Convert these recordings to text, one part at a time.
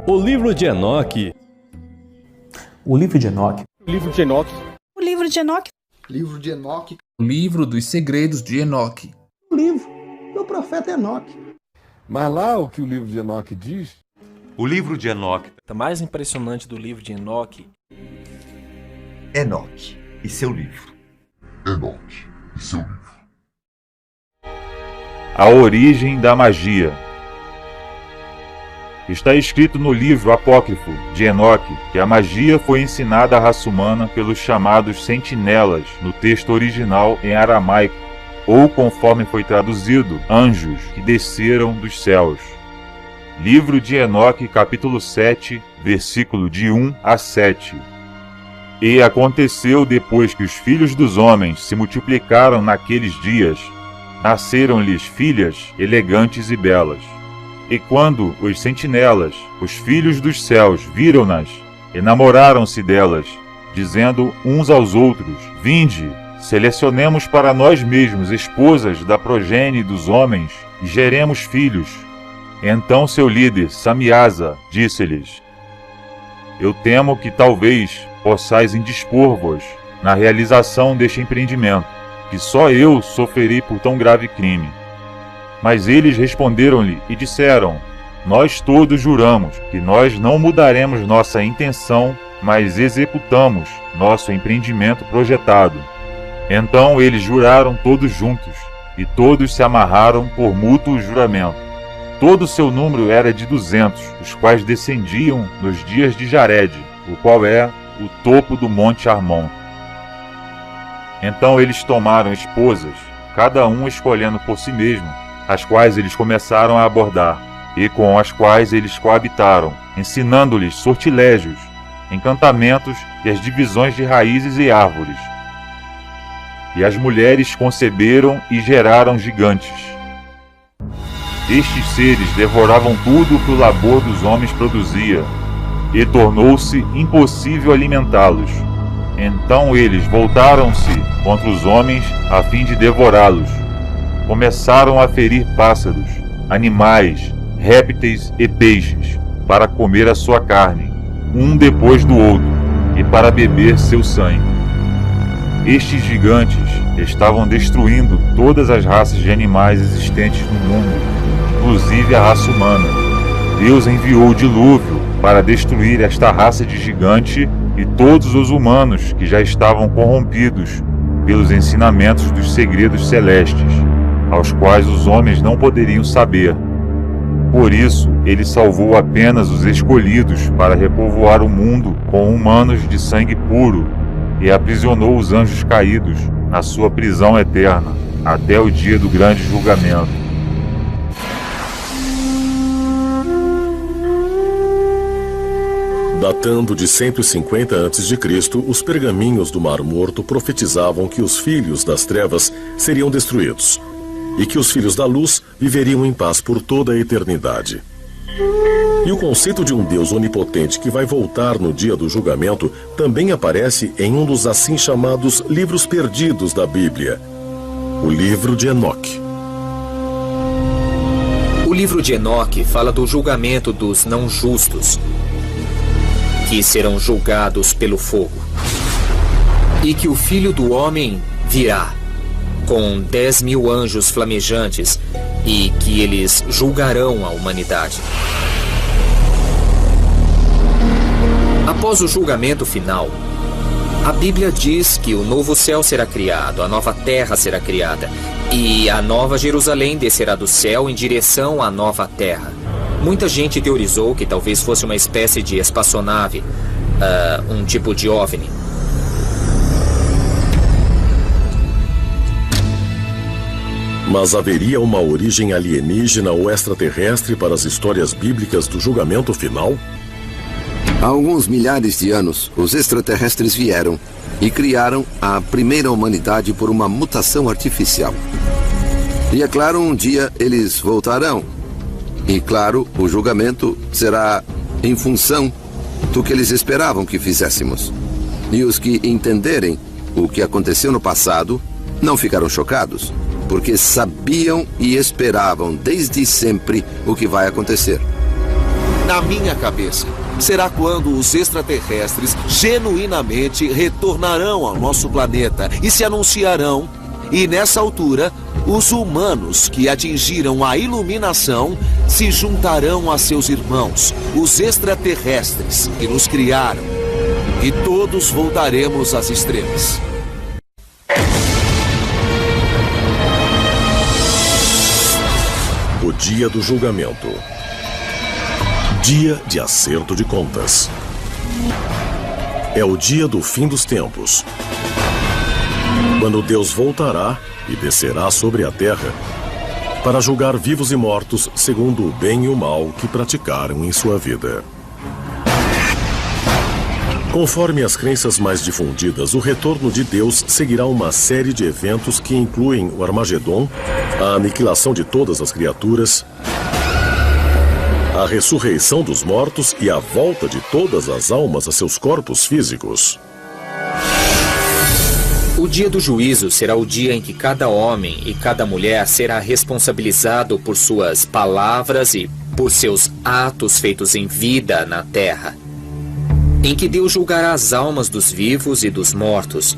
O livro de Enoque. O livro de Enoque. O livro de Enoque. O livro de Enoque. Livro de Enoque. O livro dos segredos de Enoque. O livro do profeta Enoque. Mas lá o que o livro de Enoque diz... O livro de Enoque. O mais impressionante do livro de Enoque. Enoque e seu livro. Enoque e seu livro. A origem da magia. Está escrito no livro apócrifo de Enoque que a magia foi ensinada à raça humana pelos chamados sentinelas no texto original em aramaico, ou conforme foi traduzido, anjos que desceram dos céus. Livro de Enoque, capítulo 7, versículo de 1 a 7. E aconteceu depois que os filhos dos homens se multiplicaram naqueles dias, nasceram-lhes filhas elegantes e belas. E quando os sentinelas, os filhos dos céus, viram-nas, enamoraram-se delas, dizendo uns aos outros: Vinde, selecionemos para nós mesmos esposas da progenie dos homens e geremos filhos. Então seu líder, Samiasa, disse-lhes: Eu temo que talvez possais indispor-vos na realização deste empreendimento, que só eu sofrerei por tão grave crime. Mas eles responderam-lhe e disseram: Nós todos juramos que nós não mudaremos nossa intenção, mas executamos nosso empreendimento projetado. Então eles juraram todos juntos, e todos se amarraram por mútuo juramento. Todo o seu número era de 200, os quais descendiam nos dias de Jared, o qual é o topo do monte Armon. Então eles tomaram esposas, cada um escolhendo por si mesmo, as quais eles começaram a abordar, e com as quais eles coabitaram, ensinando-lhes sortilégios, encantamentos e as divisões de raízes e árvores. E as mulheres conceberam e geraram gigantes. Estes seres devoravam tudo o que o labor dos homens produzia, e tornou-se impossível alimentá-los. Então eles voltaram-se contra os homens a fim de devorá-los. Começaram a ferir pássaros, animais, répteis e peixes, para comer a sua carne, um depois do outro, e para beber seu sangue. Estes gigantes estavam destruindo todas as raças de animais existentes no mundo, inclusive a raça humana. Deus enviou o dilúvio para destruir esta raça de gigante e todos os humanos que já estavam corrompidos pelos ensinamentos dos segredos celestes, aos quais os homens não poderiam saber. Por isso, ele salvou apenas os escolhidos para repovoar o mundo com humanos de sangue puro e aprisionou os anjos caídos na sua prisão eterna, até o dia do grande julgamento. Datando de 150 a.C., os pergaminhos do Mar Morto profetizavam que os filhos das trevas seriam destruídos e que os filhos da luz viveriam em paz por toda a eternidade. E o conceito de um Deus onipotente que vai voltar no dia do julgamento também aparece em um dos assim chamados livros perdidos da Bíblia, o livro de Enoque. O livro de Enoque fala do julgamento dos não justos, que serão julgados pelo fogo, e que o Filho do Homem virá com 10.000 anjos flamejantes e que eles julgarão a humanidade. Após o julgamento final, a Bíblia diz que o novo céu será criado, a nova terra será criada e a nova Jerusalém descerá do céu em direção à nova terra. Muita gente teorizou que talvez fosse uma espécie de espaçonave, um tipo de OVNI. Mas haveria uma origem alienígena ou extraterrestre para as histórias bíblicas do julgamento final? Há alguns milhares de anos, os extraterrestres vieram e criaram a primeira humanidade por uma mutação artificial. E é claro, um dia eles voltarão. E claro, o julgamento será em função do que eles esperavam que fizéssemos. E os que entenderem o que aconteceu no passado não ficaram chocados, porque sabiam e esperavam desde sempre o que vai acontecer. na minha cabeça, será quando os extraterrestres genuinamente retornarão ao nosso planeta e se anunciarão. E nessa altura, os humanos que atingiram a iluminação se juntarão a seus irmãos, os extraterrestres que nos criaram. E todos voltaremos às estrelas. O dia do julgamento. Dia de acerto de contas. É o dia do fim dos tempos, quando Deus voltará e descerá sobre a terra para julgar vivos e mortos segundo o bem e o mal que praticaram em sua vida. Conforme as crenças mais difundidas, o retorno de Deus seguirá uma série de eventos que incluem o Armagedon, a aniquilação de todas as criaturas, a ressurreição dos mortos e a volta de todas as almas a seus corpos físicos. O dia do juízo será o dia em que cada homem e cada mulher será responsabilizado por suas palavras e por seus atos feitos em vida na terra. Em que Deus julgará as almas dos vivos e dos mortos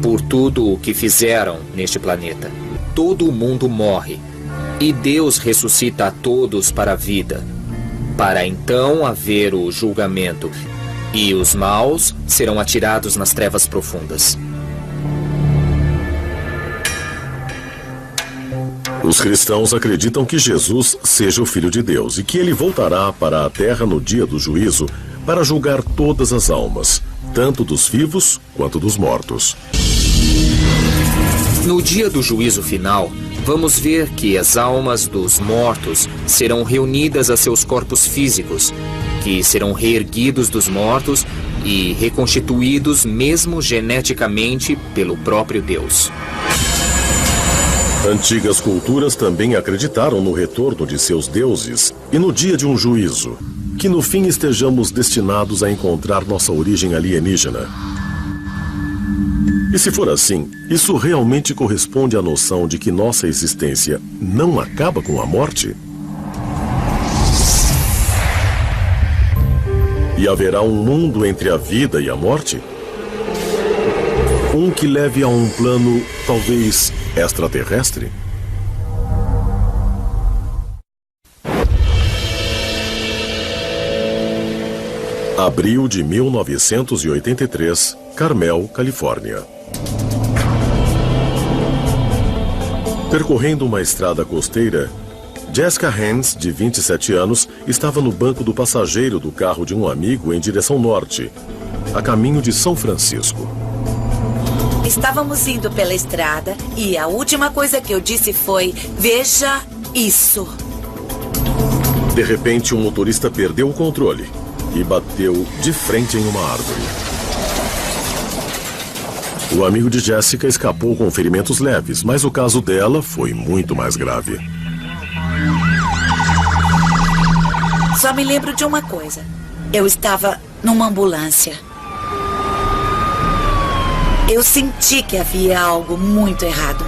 por tudo o que fizeram neste planeta. Todo o mundo morre e Deus ressuscita a todos para a vida, para então haver o julgamento, e os maus serão atirados nas trevas profundas. Os cristãos acreditam que Jesus seja o Filho de Deus e que ele voltará para a terra no dia do juízo para julgar todas as almas, tanto dos vivos quanto dos mortos. No dia do juízo final, vamos ver que as almas dos mortos serão reunidas a seus corpos físicos, que serão reerguidos dos mortos e reconstituídos mesmo geneticamente pelo próprio Deus. Antigas culturas também acreditaram no retorno de seus deuses e no dia de um juízo, que no fim estejamos destinados a encontrar nossa origem alienígena. E se for assim, isso realmente corresponde à noção de que nossa existência não acaba com a morte? E haverá um mundo entre a vida e a morte? Um que leve a um plano, talvez, extraterrestre? Abril de 1983, Carmel, Califórnia. Percorrendo uma estrada costeira, Jessica Hans, de 27 anos, estava no banco do passageiro do carro de um amigo em direção norte, a caminho de São Francisco. Estávamos indo pela estrada e a última coisa que eu disse foi: veja isso. De repente, um motorista perdeu o controle e bateu de frente em uma árvore. O amigo de Jessica escapou com ferimentos leves, mas o caso dela foi muito mais grave. Só me lembro de uma coisa. Eu estava numa ambulância. Eu senti que havia algo muito errado.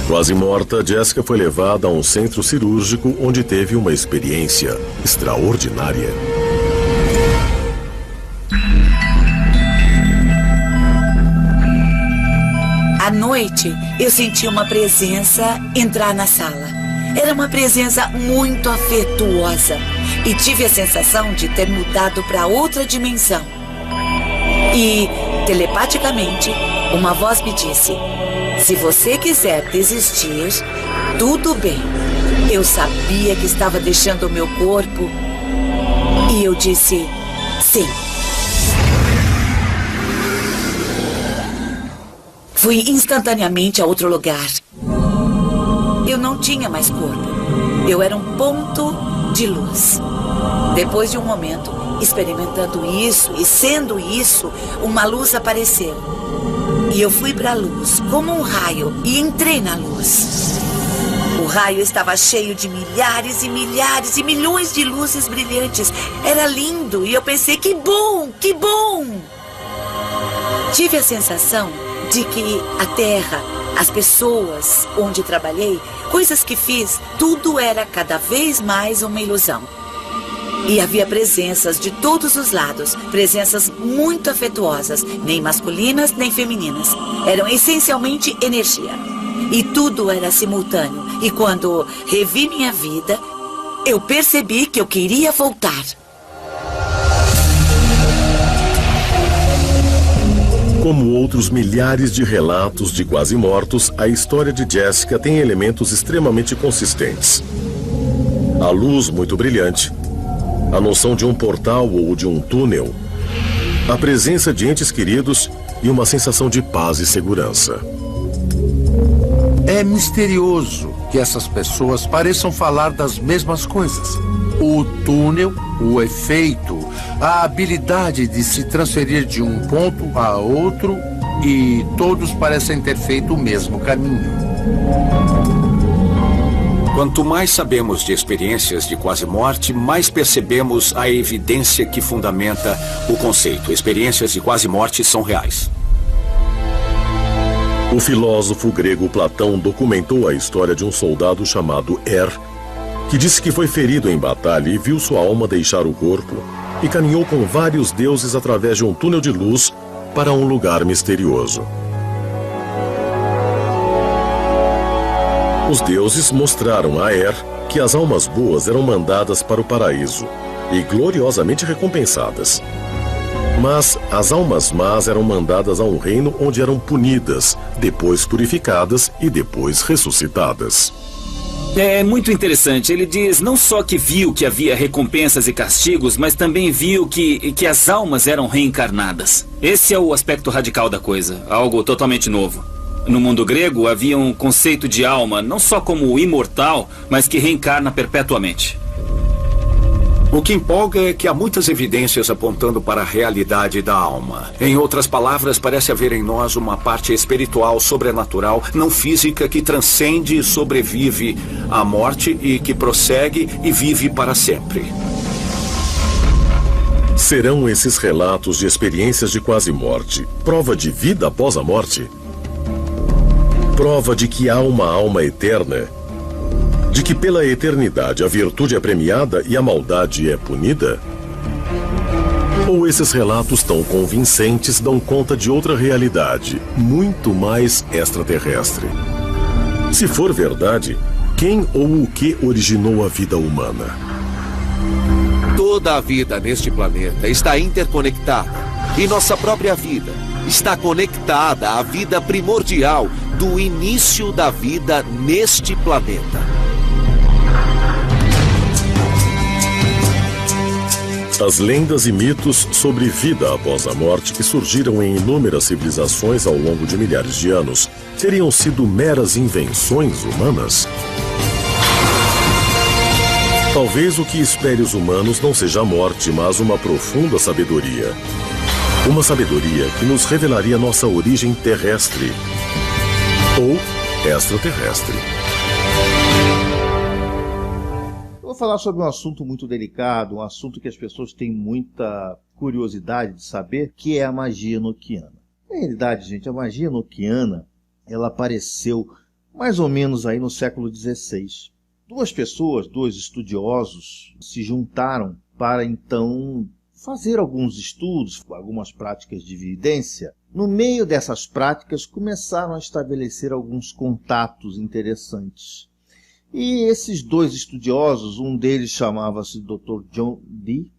Quase morta, Jessica foi levada a um centro cirúrgico onde teve uma experiência extraordinária. À noite, eu senti uma presença entrar na sala. Era uma presença muito afetuosa e tive a sensação de ter mudado para outra dimensão. E, telepaticamente, uma voz me disse: se você quiser desistir, tudo bem. Eu sabia que estava deixando o meu corpo e eu disse sim. Fui instantaneamente a outro lugar. Eu não tinha mais corpo. Eu era um ponto de luz. Depois de um momento, experimentando isso e sendo isso, uma luz apareceu. E eu fui para a luz, como um raio, e entrei na luz. O raio estava cheio de milhares e milhares e milhões de luzes brilhantes. Era lindo e eu pensei: que bom, que bom! Tive a sensação de que a terra, as pessoas onde trabalhei, coisas que fiz, tudo era cada vez mais uma ilusão. E havia presenças de todos os lados, presenças muito afetuosas, nem masculinas nem femininas. Eram essencialmente energia. E tudo era simultâneo. E quando revi minha vida, eu percebi que eu queria voltar. Como outros milhares de relatos de quase mortos, a história de Jessica tem elementos extremamente consistentes. A luz muito brilhante, a noção de um portal ou de um túnel, a presença de entes queridos e uma sensação de paz e segurança. É misterioso que essas pessoas pareçam falar das mesmas coisas. O túnel, o efeito, a habilidade de se transferir de um ponto a outro, e todos parecem ter feito o mesmo caminho. Quanto mais sabemos de experiências de quase morte, mais percebemos a evidência que fundamenta o conceito. Experiências de quase morte são reais. O filósofo grego Platão documentou a história de um soldado chamado que disse que foi ferido em batalha e viu sua alma deixar o corpo e caminhou com vários deuses através de um túnel de luz para um lugar misterioso. Os deuses mostraram a que as almas boas eram mandadas para o paraíso e gloriosamente recompensadas. Mas as almas más eram mandadas a um reino onde eram punidas, depois purificadas e depois ressuscitadas. É muito interessante. Ele diz não só que viu que havia recompensas e castigos, mas também viu que as almas eram reencarnadas. Esse é o aspecto radical da coisa, algo totalmente novo. No mundo grego havia um conceito de alma, não só como imortal, mas que reencarna perpetuamente. O que empolga é que há muitas evidências apontando para a realidade da alma. Em outras palavras, parece haver em nós uma parte espiritual, sobrenatural, não física, que transcende e sobrevive à morte e que prossegue e vive para sempre. Serão esses relatos de experiências de quase morte prova de vida após a morte? Prova de que há uma alma eterna? De que pela eternidade a virtude é premiada e a maldade é punida? Ou esses relatos tão convincentes dão conta de outra realidade, muito mais extraterrestre? Se for verdade, quem ou o que originou a vida humana? Toda a vida neste planeta está interconectada. E nossa própria vida está conectada à vida primordial do início da vida neste planeta. As lendas e mitos sobre vida após a morte que surgiram em inúmeras civilizações ao longo de milhares de anos teriam sido meras invenções humanas? Talvez o que espere os humanos não seja a morte, mas uma profunda sabedoria. Uma sabedoria que nos revelaria nossa origem terrestre ou extraterrestre. Vou falar sobre um assunto muito delicado, um assunto que as pessoas têm muita curiosidade de saber, que é a magia enoquiana. Na realidade, gente, a magia enoquiana, ela apareceu mais ou menos aí no século XVI. Dois estudiosos, se juntaram para então fazer alguns estudos, algumas práticas de evidência. No meio dessas práticas, começaram a estabelecer alguns contatos interessantes. E esses dois estudiosos, um deles chamava-se Dr. John Dee,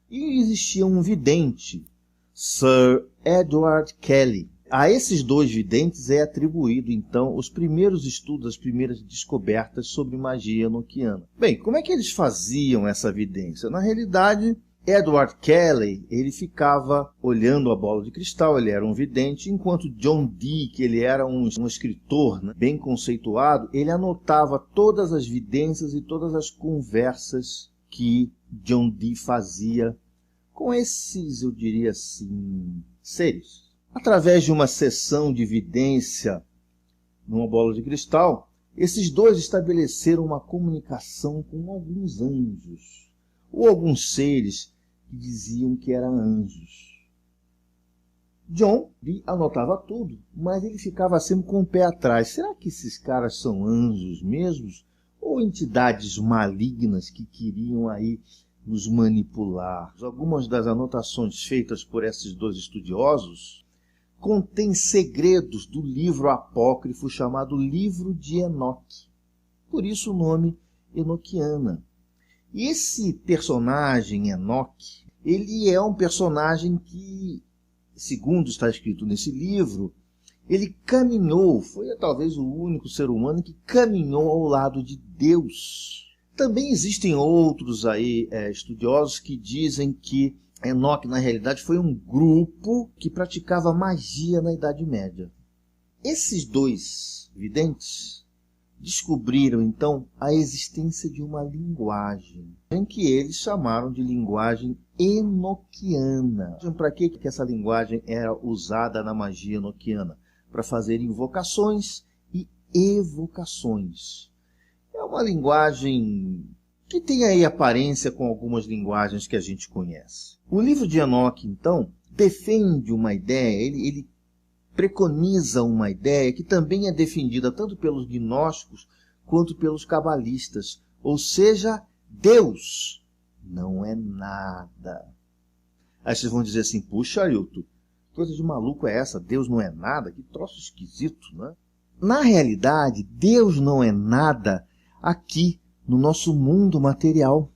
e existia um vidente, Sir Edward Kelly. A esses dois videntes é atribuído, então, os primeiros estudos, as primeiras descobertas sobre magia enoquiana. Bem, como é que eles faziam essa evidência? Na realidade, Edward Kelly, ele ficava olhando a bola de cristal, ele era um vidente, enquanto John Dee, que ele era um escritor, né, bem conceituado, ele anotava todas as vidências e todas as conversas que John Dee fazia com esses, eu diria assim, seres. Através de uma sessão de vidência numa bola de cristal, esses dois estabeleceram uma comunicação com alguns anjos, ou alguns seres que diziam que eram anjos. John Dee anotava tudo, mas ele ficava sempre com o pé atrás. Será que esses caras são anjos mesmos? Ou entidades malignas que queriam aí nos manipular. Algumas das anotações feitas por esses dois estudiosos contêm segredos do livro apócrifo chamado Livro de Enoque. Por isso o nome Enoquiana. E esse personagem, Enoque, ele é um personagem que, segundo está escrito nesse livro, ele caminhou, foi talvez o único ser humano que caminhou ao lado de Deus. Também existem outros aí estudiosos que dizem que Enoque, na realidade, foi um grupo que praticava magia na Idade Média. Esses dois videntes descobriram, então, a existência de uma linguagem, em que eles chamaram de linguagem enoquiana. Para que essa linguagem era usada na magia enoquiana? Para fazer invocações e evocações. É uma linguagem que tem aí aparência com algumas linguagens que a gente conhece. O livro de Enoque, então, defende uma ideia, ele preconiza uma ideia que também é defendida tanto pelos gnósticos quanto pelos cabalistas. Ou seja, Deus não é nada. Aí vocês vão dizer assim, puxa, Ailton, coisa de maluco é essa? Deus não é nada? Que troço esquisito, né? Na realidade, Deus não é nada aqui no nosso mundo material.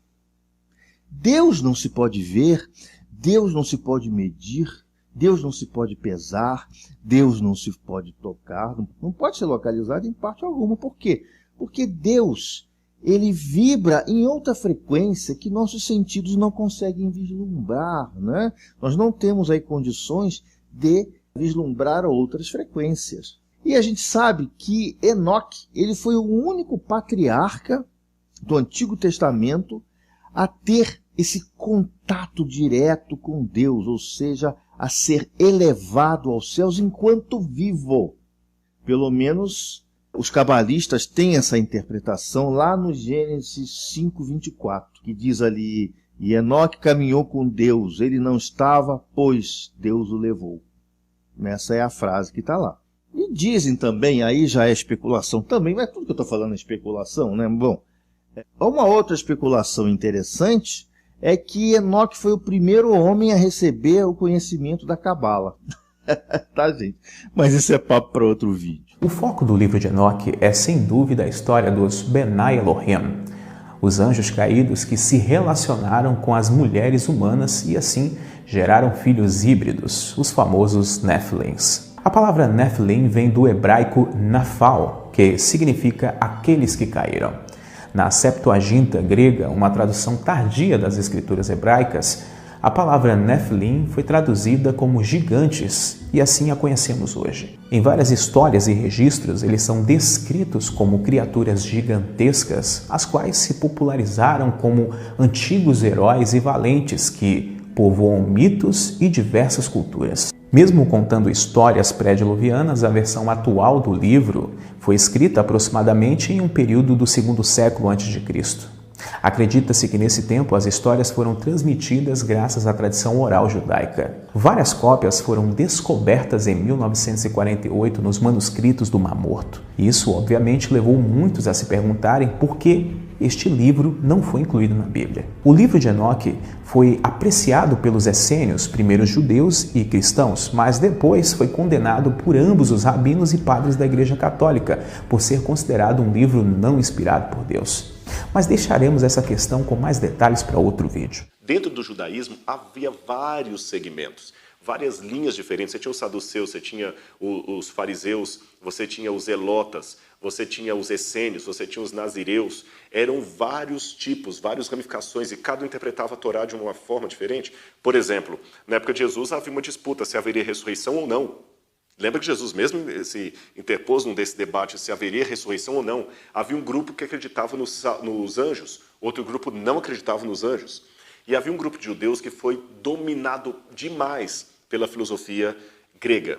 Deus não se pode ver, Deus não se pode medir, Deus não se pode pesar, Deus não se pode tocar, não pode ser localizado em parte alguma. Por quê? Porque Deus, ele vibra em outra frequência que nossos sentidos não conseguem vislumbrar, né? Nós não temos aí condições de vislumbrar outras frequências. E a gente sabe que Enoque, ele foi o único patriarca do Antigo Testamento a ter esse contato direto com Deus, ou seja, a ser elevado aos céus enquanto vivo. Pelo menos os cabalistas têm essa interpretação lá no Gênesis 5:24, que diz ali, e Enoque caminhou com Deus, ele não estava, pois Deus o levou. Essa é a frase que está lá. E dizem também, aí já é especulação também, mas tudo que eu estou falando é especulação, né? Bom, uma outra especulação interessante é que Enoque foi o primeiro homem a receber o conhecimento da Cabala. Tá, gente? Mas isso é papo para outro vídeo. O foco do livro de Enoque é, sem dúvida, a história dos Benai Elohim, os anjos caídos que se relacionaram com as mulheres humanas e, assim, geraram filhos híbridos, os famosos Nephilims. A palavra Nephilim vem do hebraico Naphal, que significa aqueles que caíram. Na Septuaginta grega, uma tradução tardia das escrituras hebraicas, a palavra Nephilim foi traduzida como gigantes e assim a conhecemos hoje. Em várias histórias e registros, eles são descritos como criaturas gigantescas, as quais se popularizaram como antigos heróis e valentes que povoam mitos e diversas culturas. Mesmo contando histórias pré-diluvianas, a versão atual do livro foi escrita aproximadamente em um período do 2º século a.C. Acredita-se que nesse tempo as histórias foram transmitidas graças à tradição oral judaica. Várias cópias foram descobertas em 1948 nos manuscritos do Mar Morto. Isso, obviamente, levou muitos a se perguntarem por que este livro não foi incluído na Bíblia. O livro de Enoque foi apreciado pelos essênios, primeiros judeus e cristãos, mas depois foi condenado por ambos os rabinos e padres da Igreja Católica, por ser considerado um livro não inspirado por Deus. Mas deixaremos essa questão com mais detalhes para outro vídeo. Dentro do judaísmo havia vários segmentos, várias linhas diferentes. Você tinha os saduceus, você tinha os fariseus, você tinha os zelotas, você tinha os essênios, você tinha os nazireus. Eram vários tipos, várias ramificações, e cada um interpretava a Torá de uma forma diferente. Por exemplo, na época de Jesus havia uma disputa se haveria ressurreição ou não. Lembra que Jesus mesmo se interpôs num desse debate se haveria ressurreição ou não. Havia um grupo que acreditava nos anjos, outro grupo não acreditava nos anjos. E havia um grupo de judeus que foi dominado demais pela filosofia grega.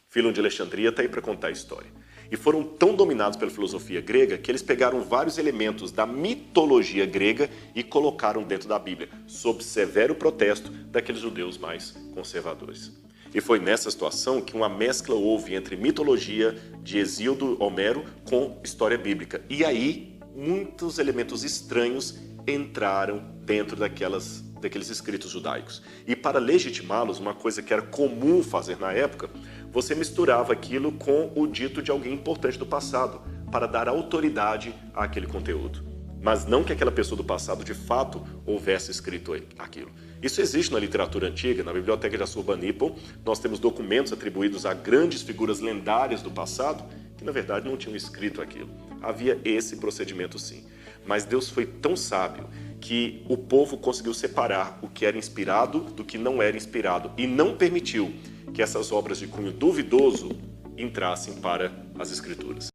Filon de Alexandria está aí para contar a história. E foram tão dominados pela filosofia grega que eles pegaram vários elementos da mitologia grega e colocaram dentro da Bíblia, sob severo protesto daqueles judeus mais conservadores. E foi nessa situação que uma mescla houve entre mitologia de Hesíodo, Homero, com história bíblica. E aí, muitos elementos estranhos entraram dentro daqueles escritos judaicos. E para legitimá-los, uma coisa que era comum fazer na época, você misturava aquilo com o dito de alguém importante do passado, para dar autoridade àquele conteúdo. Mas não que aquela pessoa do passado, de fato, houvesse escrito aquilo. Isso existe na literatura antiga. Na Biblioteca de Assurbanipal, nós temos documentos atribuídos a grandes figuras lendárias do passado, que na verdade não tinham escrito aquilo. Havia esse procedimento sim. Mas Deus foi tão sábio que o povo conseguiu separar o que era inspirado do que não era inspirado e não permitiu que essas obras de cunho duvidoso entrassem para as Escrituras.